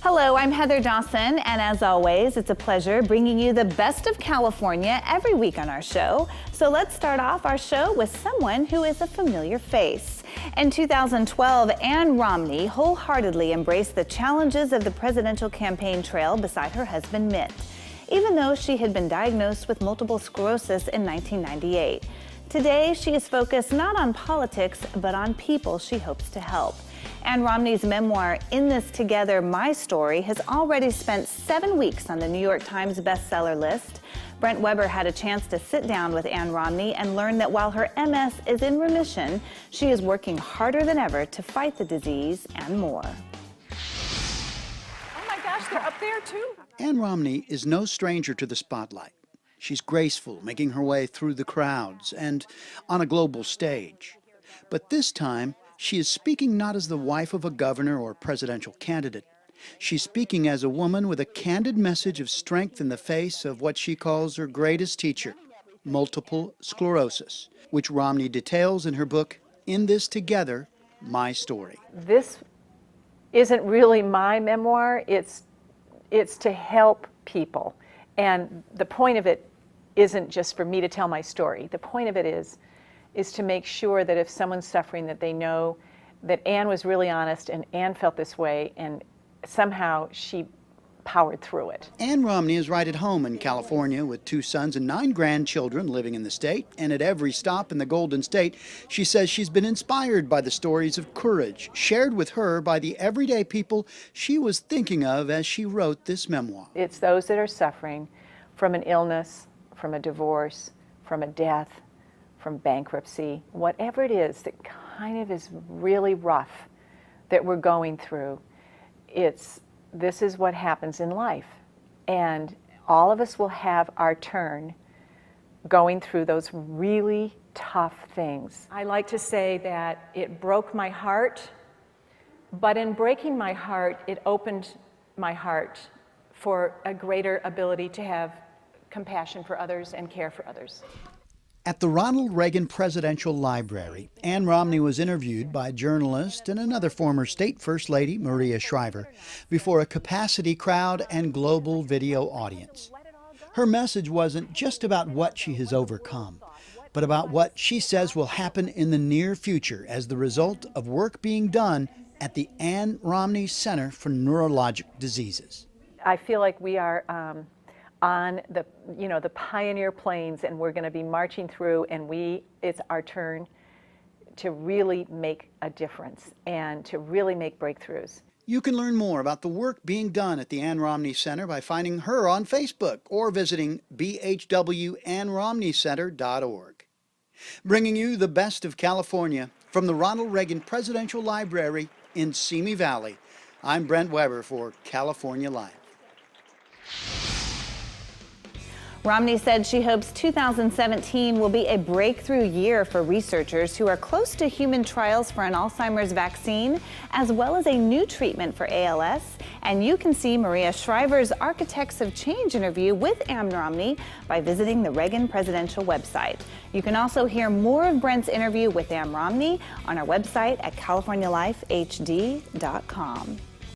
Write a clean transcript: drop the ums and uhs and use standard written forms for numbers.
Hello, I'm Heather Dawson, and as always, it's a pleasure bringing you the best of California every week on our show. So let's start off our show with someone who is a familiar face. In 2012, Ann Romney wholeheartedly embraced the challenges of the presidential campaign trail beside her husband Mitt, even though she had been diagnosed with multiple sclerosis in 1998. Today, she is focused not on politics, but on people she hopes to help. Ann Romney's memoir, In This Together, My Story, has already spent 7 weeks on the New York Times bestseller list. Brent Weber had a chance to sit down with Ann Romney and learn that while her MS is in remission, she is working harder than ever to fight the disease and more. Oh my gosh, they're up there too. Ann Romney is no stranger to the spotlight. She's graceful, making her way through the crowds and on a global stage. But this time, she is speaking not as the wife of a governor or presidential candidate. She's speaking as a woman with a candid message of strength in the face of what she calls her greatest teacher, multiple sclerosis, which Romney details in her book, In This Together, My Story. This isn't really my memoir, it's to help people. And the point of it isn't just for me to tell my story. The point of it is to make sure that if someone's suffering, that they know that Ann was really honest and Ann felt this way and somehow she powered through it. Ann Romney is right at home in California with 2 sons and 9 grandchildren living in the state. And at every stop in the Golden State, she says she's been inspired by the stories of courage shared with her by the everyday people she was thinking of as she wrote this memoir. It's those that are suffering from an illness, from a divorce, from a death, from bankruptcy, whatever it is that kind of is really rough that we're going through. This is what happens in life. And all of us will have our turn going through those really tough things. I like to say that it broke my heart, but in breaking my heart, it opened my heart for a greater ability to have compassion for others and care for others. At the Ronald Reagan Presidential Library, Ann Romney was interviewed by journalist and another former state First Lady, Maria Shriver, before a capacity crowd and global video audience. Her message wasn't just about what she has overcome, but about what she says will happen in the near future as the result of work being done at the Ann Romney Center for Neurologic Diseases. I feel like we are on the pioneer planes, and we're going to be marching through, and it's our turn to really make a difference and to really make breakthroughs. You can learn more about the work being done at the Ann Romney Center by finding her on Facebook or visiting bhwannromneycenter.org. Bringing you the best of California from the Ronald Reagan Presidential Library in Simi Valley, I'm Brent Weber for California Live. Romney said she hopes 2017 will be a breakthrough year for researchers who are close to human trials for an Alzheimer's vaccine, as well as a new treatment for ALS. And you can see Maria Shriver's Architects of Change interview with Ann Romney by visiting the Reagan Presidential website. You can also hear more of Brent's interview with Ann Romney on our website at californialifehd.com.